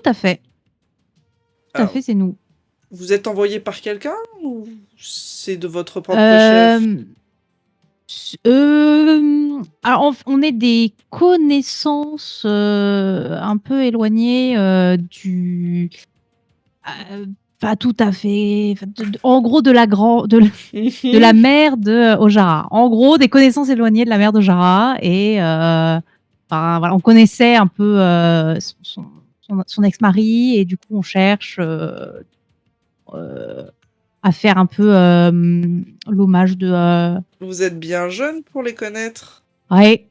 à fait. Tout à Alors, fait, c'est nous. vous êtes envoyé par quelqu'un ou c'est de votre propre chef? Alors on est des connaissances un peu éloignées pas tout à fait. En gros, de la mère de Ojara. En gros, des connaissances éloignées de la mère d'Ojara et voilà, on connaissait un peu son ex-mari et du coup on cherche à faire un peu l'hommage de. Vous êtes bien jeune pour les connaître. Ouais.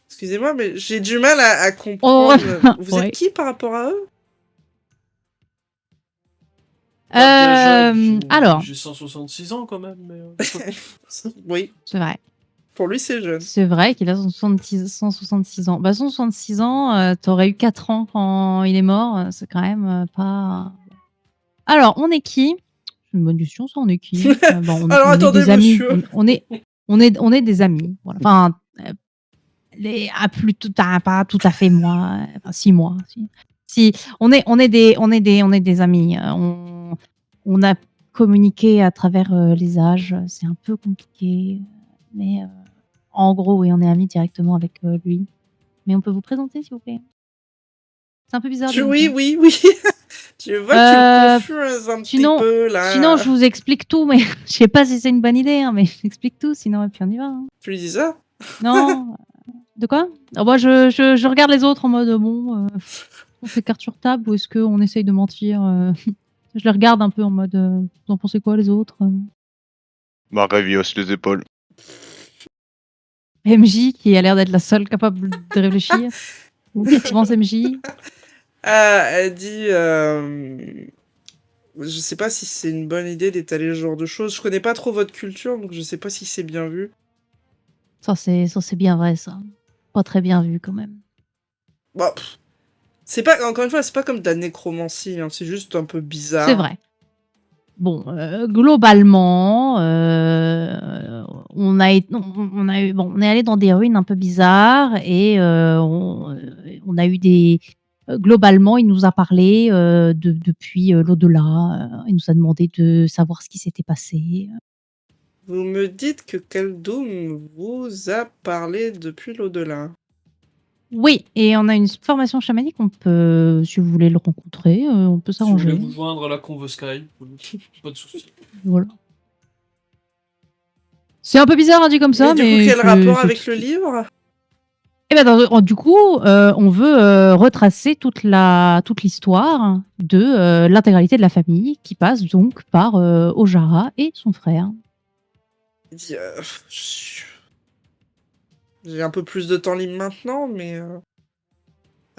Excusez-moi, mais j'ai du mal à Oh, comprendre. Vous ouais. êtes qui par rapport à eux? Bien jeune, Alors, j'ai 166 ans quand même. Mais, Oui, c'est vrai. pour lui c'est jeune. C'est vrai qu'il a 166 ans. Bah, 166 ans, t'aurais eu 4 ans quand il est mort. C'est quand même pas. Alors, on est qui? C'est une bonne question, ça. On est qui? Bon, Alors on est attendez, des amis. monsieur. On est des amis. Voilà. Enfin, pas tout à fait moi. Enfin, 6 mois. Si, on est des amis. On a communiqué à travers les âges. C'est un peu compliqué, mais en gros, oui, on est amis directement avec lui. Mais on peut vous présenter, s'il vous plaît? C'est un peu bizarre dit comme Oui, ça. oui. Tu vois que tu le confuses un petit peu là. Sinon, je vous explique tout, mais je sais pas si c'est une bonne idée, hein, mais j'explique tout, sinon, et puis on y va. Hein. Tu lui dis ça? Non. De quoi? Moi, je regarde les autres en mode bon, on fait carte sur table ou est-ce qu'on essaye de mentir Je les regarde un peu en mode vous en pensez quoi les autres Marev hausse les épaules. MJ qui a l'air d'être la seule capable de réfléchir. Qu'est-ce que tu penses, MJ? Elle dit je sais pas si c'est une bonne idée d'étaler ce genre de choses. Je connais pas trop votre culture, donc je sais pas si c'est bien vu. Ça, c'est bien vrai, ça. Pas très bien vu, quand même. Bon, c'est pas, encore une fois, c'est pas comme de la nécromancie, hein, c'est juste un peu bizarre. C'est vrai. Bon, globalement, on est allé dans des ruines un peu bizarres et on a eu des. Globalement, il nous a parlé depuis l'au-delà. Il nous a demandé de savoir ce qui s'était passé. Vous me dites que Kaldum vous a parlé depuis l'au-delà. Oui, et on a une formation chamanique. On peut, si vous voulez le rencontrer, on peut si vous voulez s'arranger. vous joindre à la convo Sky, pas de soucis. Voilà. C'est un peu bizarre hein, dit comme ça, mais mais du coup, quel rapport avec le livre? Eh ben, du coup, on veut retracer toute l'histoire de l'intégralité de la famille qui passe donc par Ojara et son frère. Il dit, j'ai un peu plus de temps libre maintenant, mais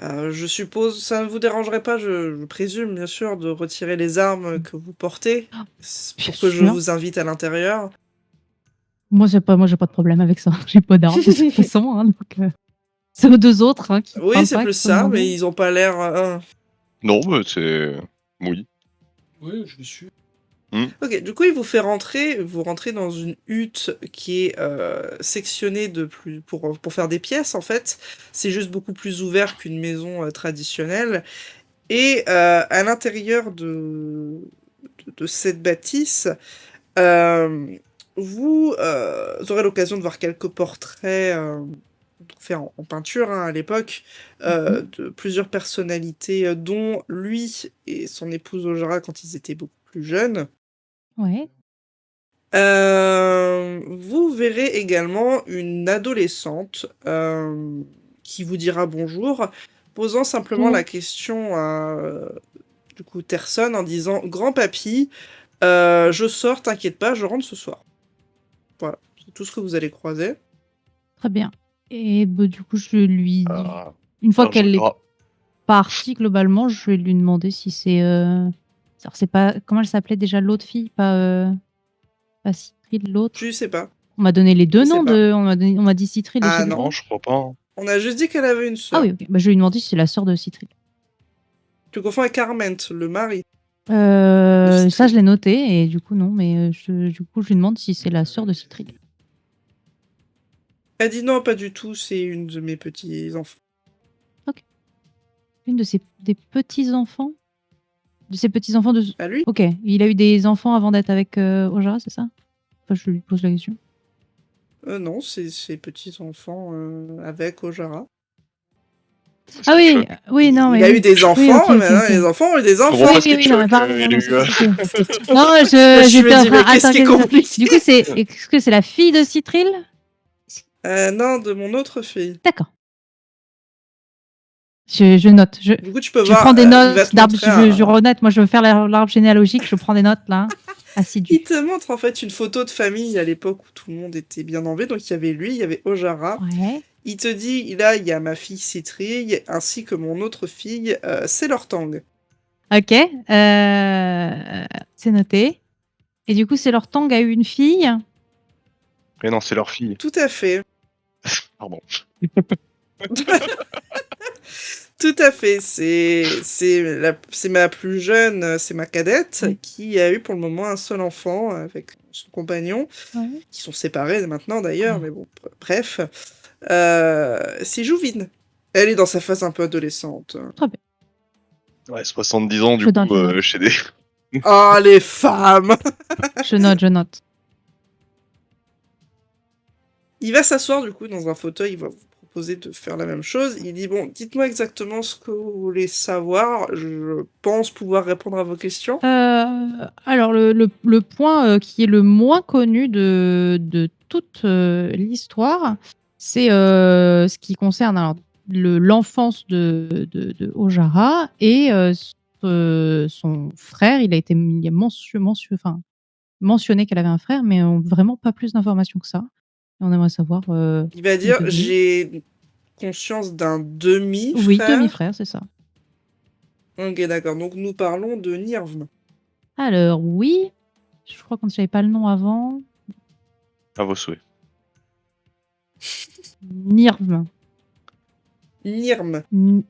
je suppose, ça ne vous dérangerait pas, je présume bien sûr, de retirer les armes que vous portez pour que je vous invite à l'intérieur. Moi, j'ai pas de problème avec ça. J'ai pas d'armes de toute façon, hein, donc c'est aux deux autres hein, qui Oui, parlent c'est pas, plus qui sont ça, demandés. mais ils ont pas l'air. Non, mais c'est. Oui. Oui, je le suis. Ok, du coup, il vous fait rentrer. Vous rentrez dans une hutte qui est sectionnée pour faire des pièces, en fait. C'est juste beaucoup plus ouvert qu'une maison traditionnelle. Et à l'intérieur de cette bâtisse, vous aurez l'occasion de voir quelques portraits faits en peinture hein, à l'époque de plusieurs personnalités, dont lui et son épouse Ojara quand ils étaient beaucoup plus jeunes. Ouais. Vous verrez également une adolescente qui vous dira bonjour, posant simplement la question à du coup Terson en disant « Grand-papy, je sors, t'inquiète pas, je rentre ce soir. » Voilà, c'est tout ce que vous allez croiser. Très bien. Et bah, du coup, je lui une fois qu'elle est partie, globalement, je vais lui demander si c'est... Alors, c'est pas... Comment elle s'appelait déjà l'autre fille? Pas Cithril, l'autre? Je sais pas. On m'a donné les deux Je sais noms pas. de... On m'a dit Cithril et Ah Cithril. Non, je crois pas. On a juste dit qu'elle avait une sœur. Ah oui, ok. Bah, je vais lui demander si c'est la sœur de Cithril. Tu confonds avec Arment, le mari. Ça, je l'ai noté, et du coup, non, mais du coup, je lui demande si c'est la sœur de Cithril. Elle dit non, pas du tout, c'est une de mes petits-enfants. Ok. Une de des petits-enfants? De ses petits-enfants de... À lui? Ok, il a eu des enfants avant d'être avec Ojara, c'est ça? Enfin, je lui pose la question. Non, c'est ses petits-enfants avec Ojara. Ah oui, oui, non, Il mais a oui. eu des enfants, Oui, ok, mais ok, maintenant ok. les enfants ont eu des comprends enfants. pas ce Oui, que oui, tu non, veux mais que, pardon, il non, ait c'est eu, compliqué. Non, Je me j'étais en dis, train... mais qu'est-ce Attends, qui est compliqué? du coup, est-ce que c'est la fille de Citril? Non, de mon autre fille. D'accord. Je note. Du coup, tu peux Je voir, prends des il va notes te d'arbre. montrer Je renote. Moi, je veux faire l'arbre généalogique. Je prends des notes là. Il Assidu. te montre en fait une photo de famille à l'époque où tout le monde était bien en V. Donc il y avait lui, il y avait Ojara. Ouais. Il te dit, là, il y a ma fille Citrille, ainsi que mon autre fille, c'est Lortang. Ok. C'est noté. Et du coup, c'est leur Tang a eu une fille. Mais non, c'est leur fille. Tout à fait. Pardon. Tout à fait. C'est ma plus jeune, c'est ma cadette, Oui. qui a eu pour le moment un seul enfant avec son compagnon, Ouais. qui sont séparés maintenant d'ailleurs, Ah. mais bon, bref. C'est Jouvine. Elle est dans sa phase un peu adolescente. Ouais, 70 ans, du Je note, coup, je note. chez des... Oh, les femmes! Je note. Il va s'asseoir du coup dans un fauteuil, il va vous proposer de faire la même chose. Il dit, bon, dites-moi exactement ce que vous voulez savoir, je pense pouvoir répondre à vos questions. Alors, le point qui est le moins connu de toute l'histoire, c'est ce qui concerne alors, l'enfance de Ojara et son frère. Il a mentionné qu'elle avait un frère, mais vraiment pas plus d'informations que ça. Et on aimerait savoir. Il va ce qu'il dire, est devenu. j'ai conscience d'un demi-frère. Oui, demi-frère, c'est ça. Ok, d'accord, donc nous parlons de Nirvm. Alors, oui. Je crois qu'on ne savait pas le nom avant. À vos souhaits. Nirvm. Nirm. Ah, Nirm.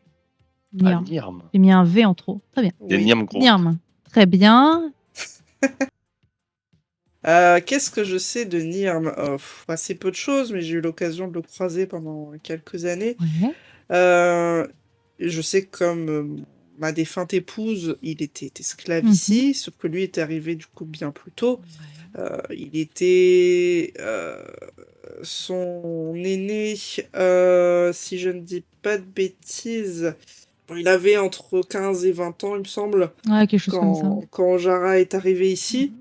Nirm. J'ai mis un V en trop. Très bien. Il y a Oui. Nirm gros. Nirm. Très bien. Qu'est-ce que je sais de Nirm? Assez peu de choses, mais j'ai eu l'occasion de le croiser pendant quelques années. Ouais. Je sais que comme ma défunte épouse, il était esclave Mhm. ici, sauf que lui est arrivé du coup bien plus tôt. Il était son aîné, si je ne dis pas de bêtises, il avait entre 15 et 20 ans, il me semble, Ouais, quelque chose comme ça. quand Ojara est arrivé ici.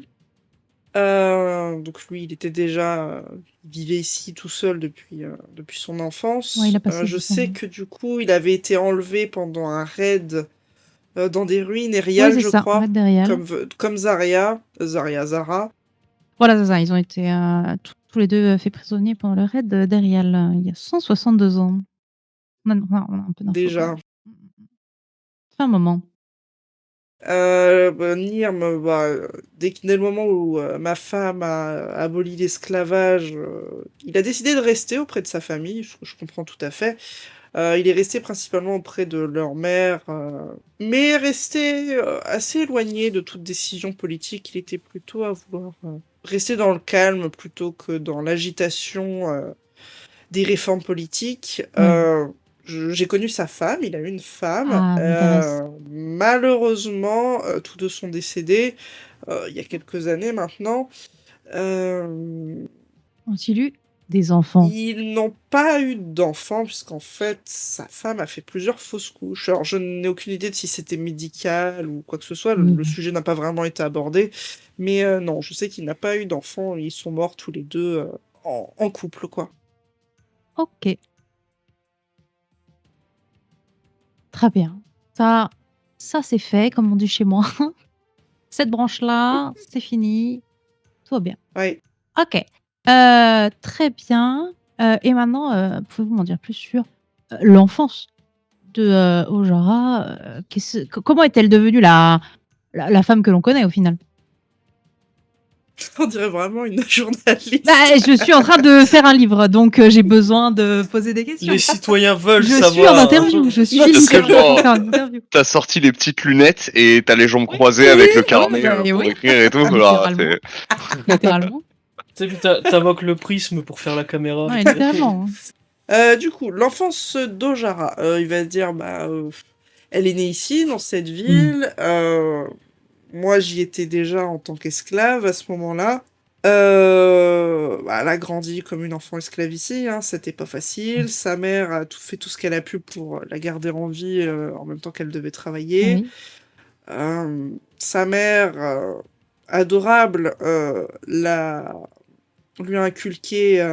Donc lui, il était déjà, il vivait ici tout seul depuis son enfance. Ouais, il a passé Je 10 ans, sais ouais. que du coup, il avait été enlevé pendant un raid dans des ruines Ouais, Erial, c'est je ça. crois, Red derrière. comme Zara. Voilà, c'est ça. Ils ont été tous les deux faits prisonniers pendant le raid d'Erial il y a 162 ans. On a un peu d'infos. Déjà. quand même. Ça fait un moment. Nirm, dès le moment où ma femme a aboli l'esclavage, il a décidé de rester auprès de sa famille, ce que je comprends tout à fait. Il est resté principalement auprès de leur mère, mais resté assez éloigné de toute décision politique. Il était plutôt à vouloir rester dans le calme plutôt que dans l'agitation des réformes politiques. J'ai connu sa femme, il a eu une femme. Ah, m'intéresse. Malheureusement, tous deux sont décédés il y a quelques années maintenant. Ont-ils eu des enfants? Ils n'ont pas eu d'enfants, puisqu'en fait, sa femme a fait plusieurs fausses couches. Alors, je n'ai aucune idée de si c'était médical ou quoi que ce soit. Le sujet n'a pas vraiment été abordé. Mais non, je sais qu'il n'a pas eu d'enfants. Ils sont morts tous les deux en couple, quoi. Ok. Très bien. Ça c'est fait, comme on dit chez moi. Cette branche-là, c'est fini. Tout va bien. Ouais. Ok. Très bien. Et maintenant, pouvez-vous m'en dire plus sur l'enfance de Ojara? Comment est-elle devenue la femme que l'on connaît au final? On dirait vraiment une journaliste. Je suis en train de faire un livre, donc j'ai besoin de poser des questions. Les citoyens veulent Je savoir. suis en interview. Je suis Parce que littéralement en genre- train de faire une interview. T'as sorti les petites lunettes et t'as les jambes croisées avec le carnet oui. pour écrire et tout. Voilà, Littéralement. c'est- Littéralement. Tu sais, puis t'invoques le prisme pour faire la caméra. Ouais, littéralement. Du coup, l'enfance d'Ojara, il va dire, Elle est née ici, dans cette ville. Moi, j'y étais déjà en tant qu'esclave à ce moment-là. Elle a grandi comme une enfant esclave ici, hein, c'était pas facile. Sa mère a fait tout ce qu'elle a pu pour la garder en vie en même temps qu'elle devait travailler. Oui. Sa mère, adorable, lui a inculqué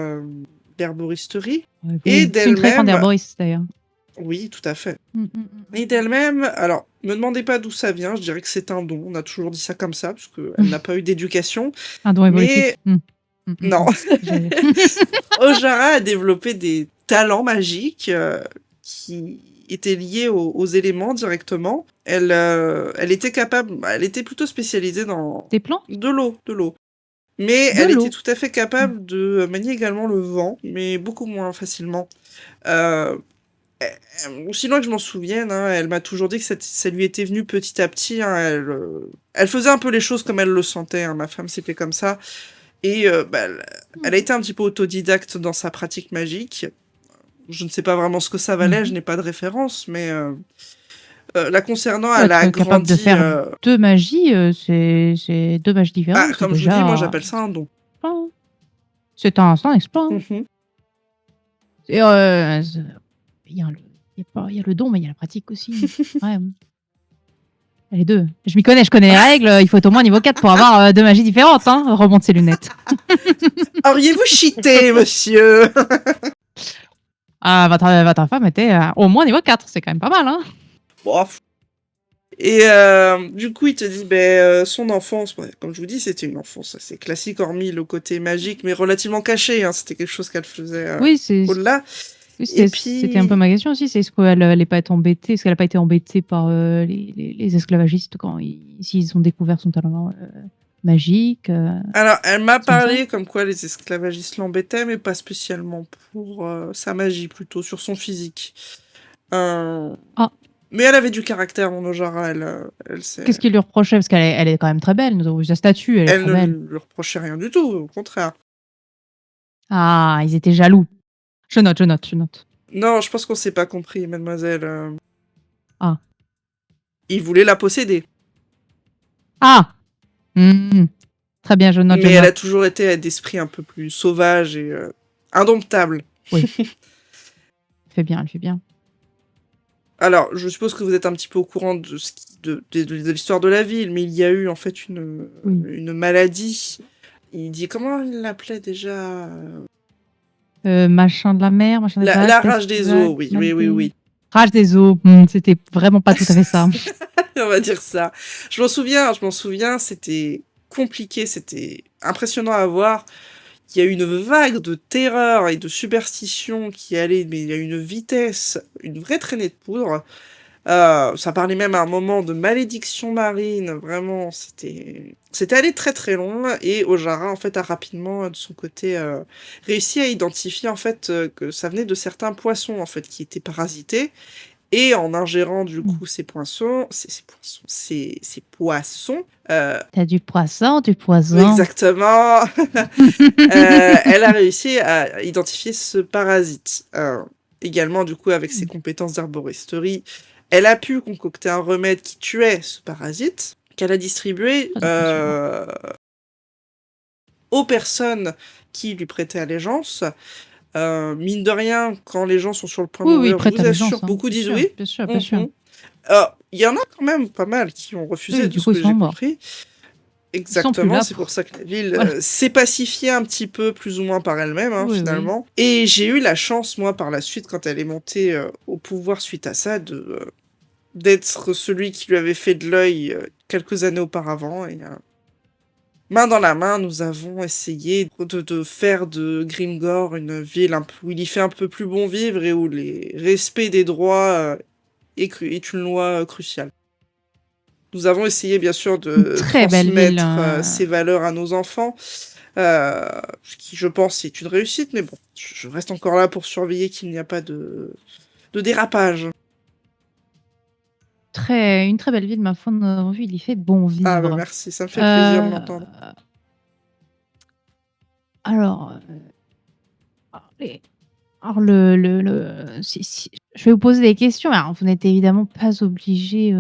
l'herboristerie. Ouais, Et oui. C'est une très grande d'elle-même, herboriste d'ailleurs. oui, tout à fait. Mm, mm, mm. Et d'elle-même, alors, me demandez pas d'où ça vient, je dirais que c'est un don. On a toujours dit ça comme ça, parce qu'elle n'a pas eu d'éducation. Un don évolutif. Mais Mm, non, j'ai- Ojara a développé des talents magiques qui étaient liés aux éléments directement. Elle était capable, elle était plutôt spécialisée dans Des plantes de l'eau. Mais De elle l'eau. était tout à fait capable de manier également le vent, mais beaucoup moins facilement. Euh, Aussi loin que je m'en souvienne, hein, elle m'a toujours dit que ça lui était venu petit à petit. Hein, elle faisait un peu les choses comme elle le sentait. Hein, ma femme, c'était comme ça. Et elle a été un petit peu autodidacte dans sa pratique magique. Je ne sais pas vraiment ce que ça valait, je n'ai pas de référence, mais la concernant, elle a Être capable de grandi. faire deux magies, c'est deux magies différentes. Comme c'est je vous dis, moi déjà j'appelle ça un don. exploit. C'est un exploit. Mhm. Et il y a il y a le don, mais il y a la pratique aussi. Ouais. Les deux. Je connais les règles. Il faut être au moins niveau 4 pour avoir deux magies différentes. Hein. Remonte ses lunettes. Auriez-vous cheaté, monsieur? Ah, votre femme était au moins niveau 4. C'est quand même pas mal. Hein. Bof. Et du coup, il te dit, son enfance, comme je vous dis, c'était une enfance assez classique, hormis le côté magique, mais relativement caché. Hein, c'était quelque chose qu'elle faisait Oui, au-delà. oui, Et c'était un peu ma question aussi. C'est est-ce qu'elle n'allait pas être embêtée? Est-ce qu'elle n'a pas été embêtée par les esclavagistes quand s'ils ont découvert son talent magique Alors, elle m'a C'est comme ça parlé comme quoi les esclavagistes l'embêtaient, mais pas spécialement pour sa magie, plutôt sur son physique. Ah. Mais elle avait du caractère, mon Ojara, elle s'est... Qu'est-ce qu'il lui reprochait? Parce elle est quand même très belle. Nous avons vu sa statue. Elle est Elle très ne belle. lui reprochait rien du tout, au contraire. Ah, ils étaient jaloux. Je note. Non, je pense qu'on s'est pas compris, mademoiselle. Ah. Il voulait la posséder. Ah Très bien, je note. Mais elle a toujours été d'esprit un peu plus sauvage et indomptable. Elle fait bien. Alors, je suppose que vous êtes un petit peu au courant de l'histoire de la ville, mais il y a eu en fait une maladie. Il dit, comment il l'appelait déjà? Machin de la mer, machin des vagues, La rage des eaux, oui. Rage des eaux, c'était vraiment pas tout à fait ça. On va dire ça. Je m'en souviens, c'était compliqué, c'était impressionnant à voir. Il y a eu une vague de terreur et de superstition qui allait, mais il y a eu une vitesse, une vraie traînée de poudre. Ça parlait même à un moment de malédiction marine, vraiment, c'était allé très très long, et Ojara, en fait, a rapidement, de son côté, réussi à identifier, en fait, que ça venait de certains poissons, en fait, qui étaient parasités, et en ingérant, du coup, ces poissons... T'as du poisson, du poison. Exactement. Elle a réussi à identifier ce parasite. Également, du coup, avec ses compétences d'herboristerie, elle a pu concocter un remède qui tuait ce parasite, qu'elle a distribué aux personnes qui lui prêtaient allégeance. Mine de rien, quand les gens sont sur le point de mourir, je vous assure, beaucoup disent oui. Bien sûr, bien sûr. Il y en a quand même pas mal qui ont refusé, Oui, de du ce coup, que ils j'ai sont morts. compris. Sont plus Exactement, là c'est pour- pour ça que la ville Voilà. s'est pacifiée un petit peu, plus ou moins par elle-même, hein, Oui, finalement. Et j'ai eu la chance, moi, par la suite, quand elle est montée au pouvoir suite à ça, d'être celui qui lui avait fait de l'œil quelques années auparavant. Et main dans la main, nous avons essayé de faire de Grimgor une ville où il y fait un peu plus bon vivre et où les respects des droits est une loi cruciale. Nous avons essayé, bien sûr, de Très belle ville, transmettre ces valeurs à nos enfants, ce qui, je pense, est une réussite, mais bon, je reste encore là pour surveiller qu'il n'y a pas de dérapage. Une très belle ville, ma foi, nous avons vu, il y fait bon vivre. Ah, merci, ça me fait plaisir de l'entendre. Alors, je vais vous poser des questions. Alors, vous n'êtes évidemment pas obligé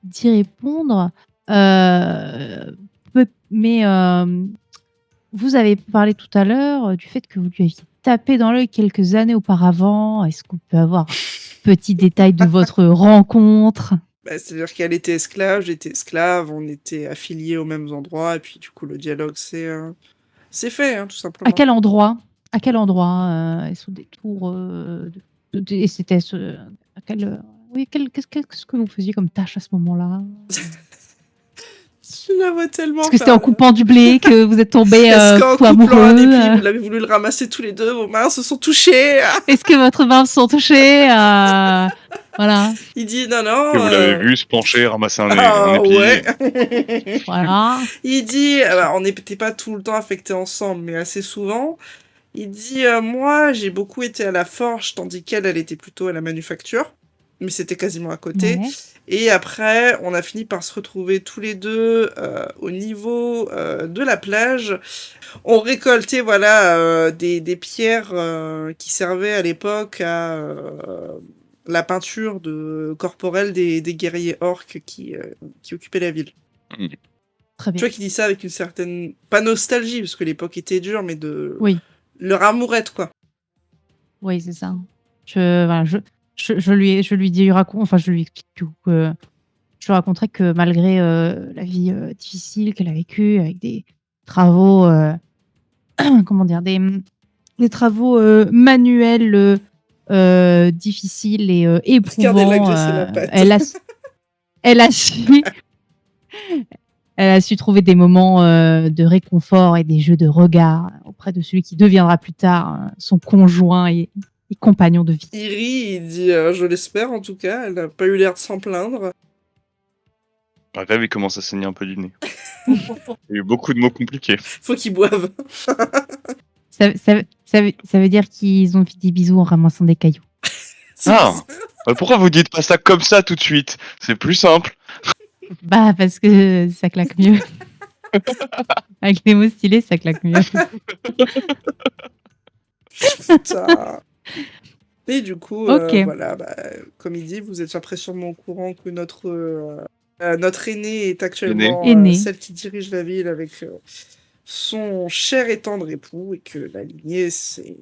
d'y répondre. Mais vous avez parlé tout à l'heure du fait que vous lui aviez tapé dans l'œil quelques années auparavant. Est-ce qu'on peut avoir un petit détail de votre rencontre? Bah, c'est-à-dire qu'elle était esclave, j'étais esclave, on était affiliés aux mêmes endroits, et puis du coup le dialogue c'est fait, hein, tout À simplement. quel endroit? À quel endroit? Est-ce au détour et c'était à quel, oui, qu'est-ce que vous faisiez comme tâche à ce moment-là? Je la vois tellement Est-ce que c'était faire en coupant du blé que vous êtes tombés Est-ce qu'en fous couplant un amoureux? épi, vous l'avez voulu le ramasser tous les deux, vos mains se sont touchées? Est-ce que votre mains se sont touchées? Voilà, Il dit non, non. Et vous l'avez vu se pencher, ramasser un Ah épi. ouais. voilà. Il dit, on n'était pas tout le temps affectés ensemble, mais assez souvent. Il dit, moi, j'ai beaucoup été à la forge, tandis qu'elle, elle était plutôt à la manufacture. Mais c'était quasiment à côté. Ouais. Et après, on a fini par se retrouver tous les deux au niveau de la plage. On récoltait, voilà, des pierres qui servaient à l'époque à la peinture corporelle des guerriers orques qui occupaient la ville. Très Tu bien. vois qu'il dit ça avec une certaine, pas nostalgie, parce que l'époque était dure, mais Oui, leur amourette, quoi. oui, c'est ça. Voilà, je lui dis, enfin, je lui explique du coup que je lui raconterai que malgré la vie difficile qu'elle a vécue avec des travaux, comment dire, des travaux manuels difficiles et Regardez là que éprouvants, j'ai la patte. elle a su, elle a su trouver des moments de réconfort et des jeux de regard auprès de celui qui deviendra plus tard son conjoint et compagnon de vie. Il rit, il dit, je l'espère en tout cas, elle n'a pas eu l'air de s'en plaindre. Ah, là, il commence à saigner un peu du nez. Il y a eu beaucoup de mots compliqués. Faut qu'ils boivent. Ça veut dire qu'ils ont fait des bisous en ramassant des cailloux. Ah, pourquoi vous dites pas ça comme ça tout de suite? C'est plus simple. Bah, parce que ça claque mieux. Avec les mots stylés, ça claque mieux. Putain. Et du coup, Ok. voilà, comme il dit, vous êtes après sûrement au courant que notre aînée est actuellement Aînée. celle qui dirige la ville avec son cher et tendre époux, et que la lignée s'est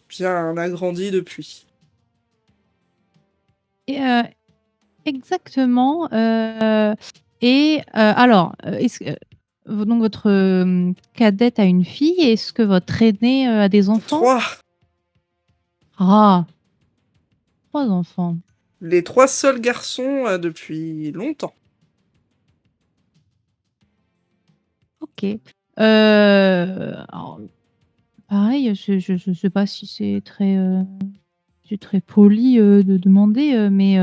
bien agrandie depuis. Et, exactement. Alors, est-ce que donc votre cadette a une fille? Est-ce que votre aîné a des enfants? 3. Ah, 3 enfants. Les 3 seuls garçons depuis longtemps. Ok. Alors, pareil, je sais pas si c'est très poli de demander, mais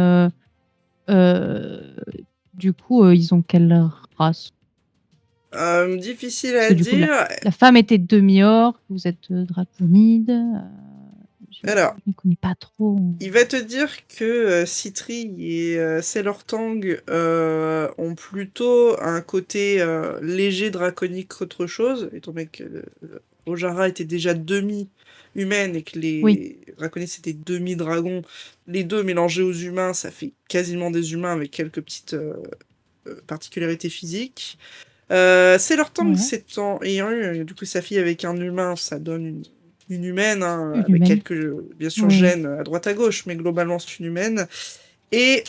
du coup, ils ont quelle race? Difficile Parce à que du coup, dire. la femme était demi-orque, vous êtes draconide. Alors, je ne connais pas trop. il va te dire que Citri et Sailor-Tang ont plutôt un côté léger draconique qu'autre chose, étant donné que Ojara était déjà demi-humaine et que les draconides c'était demi-dragons. Les deux mélangés aux humains, ça fait quasiment des humains avec quelques petites particularités physiques. Sailor-Tang, ayant eu du coup sa fille avec un humain, ça donne une humaine, hein, Une avec humaine. quelques, bien sûr, gènes à droite à gauche, mais globalement c'est une humaine. Et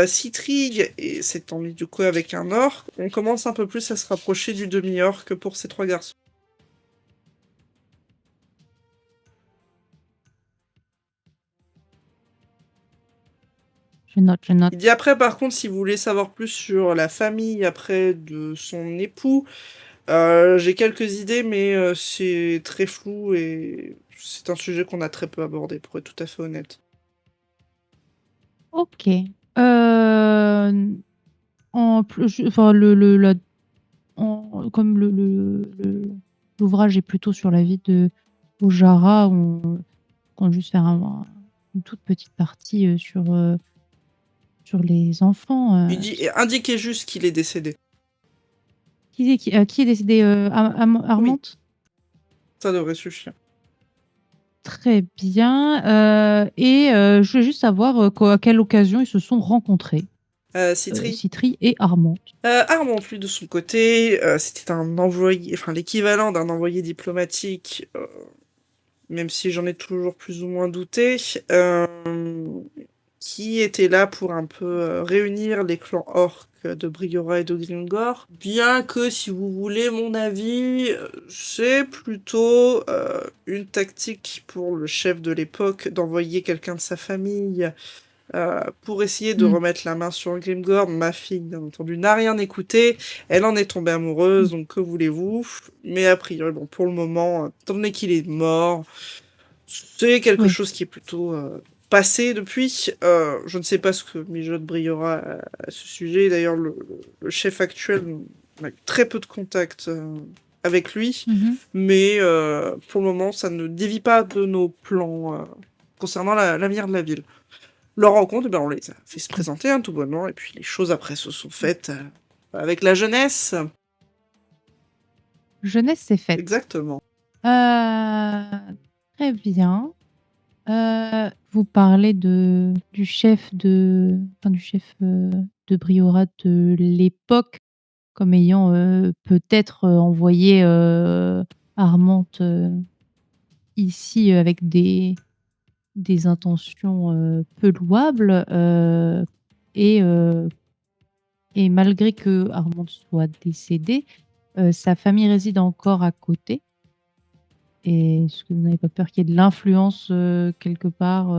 Citrig, et s'étant mis du coup avec un orc, on commence un peu plus à se rapprocher du demi-orc pour ces 3 garçons. Je note. Il dit après, par contre, si vous voulez savoir plus sur la famille après de son époux, j'ai quelques idées, mais c'est très flou et c'est un sujet qu'on a très peu abordé, pour être tout à fait honnête. Ok. Comme l'ouvrage est plutôt sur la vie de Ojara, on compte juste faire une toute petite partie sur les enfants. Il dit, indiquez juste qu'il est décédé. Qui est décédé? Armante? Ça devrait suffire. Très bien. Je voulais juste savoir à quelle occasion ils se sont rencontrés, Citri. Citri et Armand. Armand, lui, de son côté, c'était un envoyé, enfin l'équivalent d'un envoyé diplomatique, même si j'en ai toujours plus ou moins douté, qui était là pour un peu réunir les clans orques de Briora et de Gringor. Bien que, si vous voulez mon avis, c'est plutôt une tactique pour le chef de l'époque d'envoyer quelqu'un de sa famille pour essayer de remettre la main sur Grimgor. Ma fille, bien entendu, n'a rien écouté. Elle en est tombée amoureuse, donc que voulez-vous? Mais a priori, bon, pour le moment, étant donné qu'il est mort, c'est quelque Oui. chose qui est plutôt passé depuis. Je ne sais pas ce que mijote Briora à ce sujet. D'ailleurs, le chef actuel a eu très peu de contact avec lui. Mais pour le moment, ça ne dévie pas de nos plans concernant l'avenir de la ville. Leur rencontre, on les a fait se présenter tout bonnement, et puis les choses après se sont faites avec la jeunesse. Jeunesse, c'est faite. Exactement. Très bien. Vous parlez du chef de Briora de l'époque comme ayant peut-être envoyé Armante ici avec des intentions peu louables et malgré que Armante soit décédée, sa famille réside encore à côté. Et est-ce que vous n'avez pas peur qu'il y ait de l'influence quelque part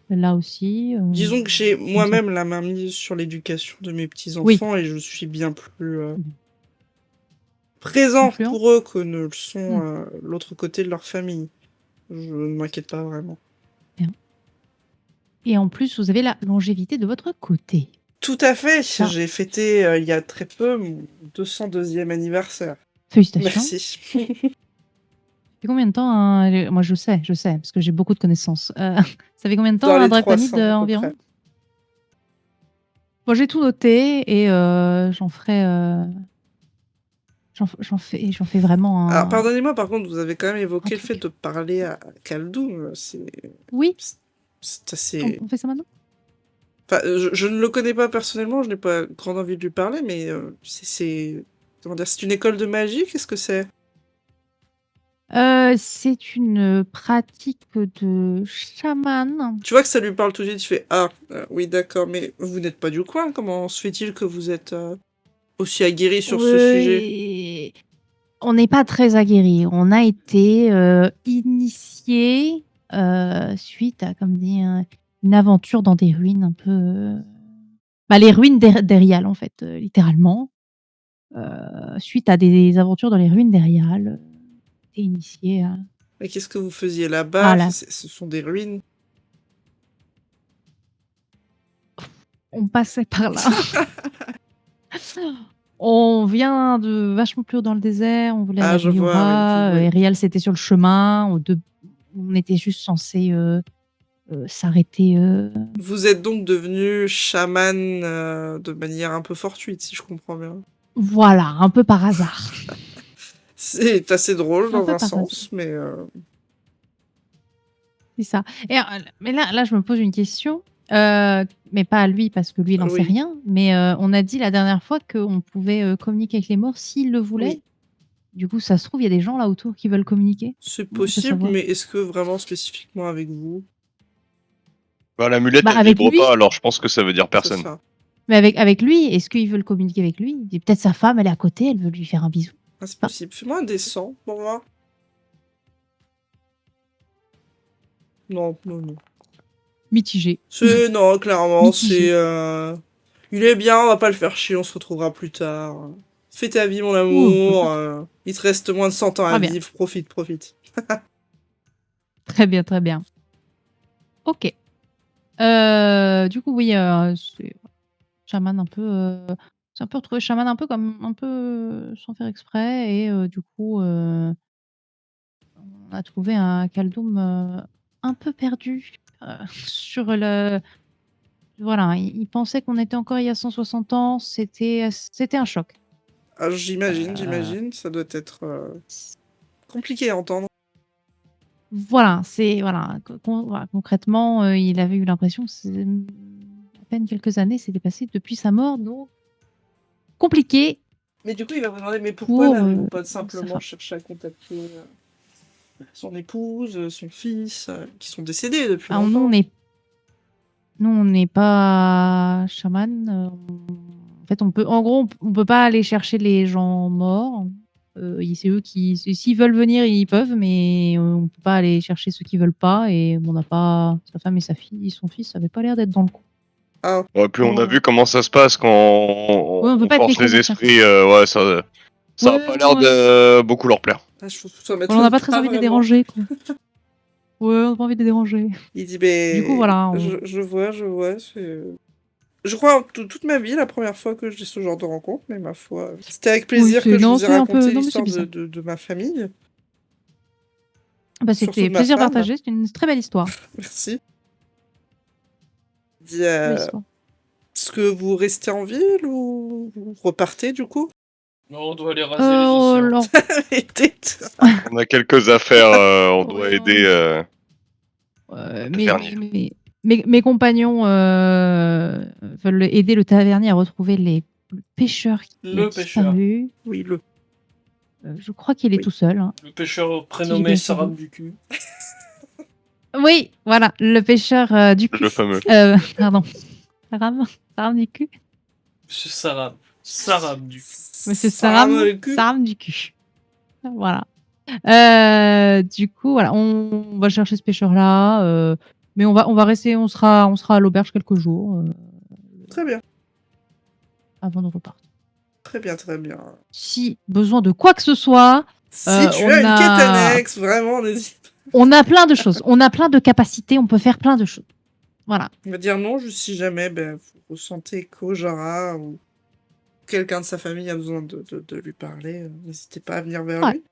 là aussi Disons que j'ai comme ça moi-même la main mise sur l'éducation de mes petits-enfants Oui. et je suis bien plus présent Influent pour eux que ne le sont l'autre côté de leur famille. Je ne m'inquiète pas vraiment. Et en plus, vous avez la longévité de votre côté. Tout à fait. Ah. J'ai fêté il y a très peu mon 202e anniversaire. Félicitations. Merci. Ça fait combien de temps Moi, je sais, parce que j'ai beaucoup de connaissances. Ça fait combien de temps Dans les un Draconide 300 à peu environ près. Bon, j'ai tout noté et j'en ferai. J'en fais vraiment Alors, un. pardonnez-moi, par contre, vous avez quand même évoqué Un le fait truc. de parler à Khaldun. Oui, C'est assez... on fait ça maintenant Enfin, je ne le connais pas personnellement, je n'ai pas grande envie de lui parler, mais comment dire, c'est une école de magie, qu'est-ce que c'est? C'est une pratique de chaman. Tu vois que ça lui parle tout de suite, tu fais ah, oui, d'accord, mais vous n'êtes pas du coin, comment se fait-il que vous êtes aussi aguerri sur ce sujet? Oui. On n'est pas très aguerris. On a été initiés suite à, comme dit, une aventure dans des ruines un peu. Les ruines d'Erial, en fait, littéralement. Suite à des aventures dans les ruines d'Erial, on a été initiés à. Mais qu'est-ce que vous faisiez là-bas? Voilà. Ce sont des ruines. On passait par là. On vient de vachement plus haut dans le désert. On voulait aller Ah, à je vois, Briora. oui. Erial, c'était sur le chemin. On était juste censés s'arrêter. Vous êtes donc devenu chaman de manière un peu fortuite, si je comprends bien. Voilà, un peu par hasard. C'est assez drôle Un dans peu un par sens, mais... C'est ça. Mais là, je me pose une question, mais pas à lui, parce que lui, il n'en sait Oui. rien. Mais on a dit la dernière fois qu'on pouvait communiquer avec les morts s'ils le voulaient. Oui. Du coup, ça se trouve, il y a des gens là autour qui veulent communiquer. C'est On peut possible, savoir. mais est-ce que vraiment spécifiquement avec vous? Bah, l'amulette, elle avec vibre lui. pas, alors je pense que ça veut dire C'est personne. ça. Mais avec lui, est-ce qu'ils veulent communiquer avec lui? Et peut-être sa femme, elle est à côté, elle veut lui faire un bisou. Ah, c'est possible. Fais-moi un dessin pour voir. Non. Mitigé. Non, clairement, Mitigé. Il est bien, on va pas le faire chier, on se retrouvera plus tard. Fais ta vie, mon amour. Il te reste moins de 100 ans à Bien. vivre. Profite. Très bien, très bien. Ok. Du coup, oui, c'est chaman un peu. C'est un peu retrouvé chaman un peu comme un peu sans faire exprès et du coup, on a trouvé un Khaldun un peu perdu sur le. Voilà, il pensait qu'on était encore il y a 160 ans. C'était un choc. Ah, j'imagine. Ça doit être compliqué à entendre. Voilà, voilà, concrètement, il avait eu l'impression que c'est à peine quelques années s'étaient passées depuis sa mort, donc compliqué Mais du coup, il va vous demander, mais pourquoi pour, n'avez-vous pas sa simplement femme. cherché à contacter son épouse, son fils, qui sont décédés depuis Alors longtemps? nous, on n'est pas chaman, en fait, en gros, on peut pas aller chercher les gens morts. C'est eux qui s'ils veulent venir, ils peuvent, mais on peut pas aller chercher ceux qui veulent pas et on n'a pas sa femme et son fils avaient pas l'air d'être dans le coup. Ah, Ouais, puis on a Oh. vu comment ça se passe quand Ouais, on peut on pas être force les nécromancien. esprits. Ouais, ça a Ouais, pas l'air ouais. de beaucoup leur plaire. je trouve que ça On m'étonne n'a pas très envie de les vraiment. déranger, quoi. Ouais, on n'a pas envie de les déranger. Il dit, Du coup, mais voilà. je vois, je crois toute ma vie, la première fois que j'ai ce genre de rencontre, mais ma foi, c'était avec plaisir que je vous ai c'est un peu. raconté Non, mais c'est l'histoire bizarre. de ma famille. Bah, Surtout c'était de ma plaisir femme. partagé. C'est une très belle histoire. Merci. Il dit, Belle histoire. est-ce que vous restez en ville ou vous repartez du coup? Non, on doit aller raser les océans. Alors, Arrêtez. On a quelques affaires, on doit Ouais, aider. mes, tavernier. mes compagnons veulent aider le tavernier à retrouver le pêcheur qui Le a pêcheur. disparu. Oui, Je crois qu'il est Oui. tout seul. Hein. Le pêcheur bien prénommé sûr. Saram du cul. Oui, voilà, le pêcheur du cul. Le fameux. Pardon. Saram du cul. Monsieur Saram. Saram du cul. Monsieur Saram Saram, le cul. Saram du cul. Voilà. Du coup, voilà, on va chercher ce pêcheur-là, mais on va rester, on sera à l'auberge quelques jours Très bien, avant de repartir. très bien, très bien. Si besoin de quoi que ce soit, Si tu on as une quête a- annexe, vraiment, n'hésite. on a plein de choses. On a plein de capacités, on peut faire plein de choses. Voilà. On va dire non, juste si jamais vous ressentez qu'Ojara ou quelqu'un de sa famille a besoin de lui parler, n'hésitez pas à venir vers Ouais. lui.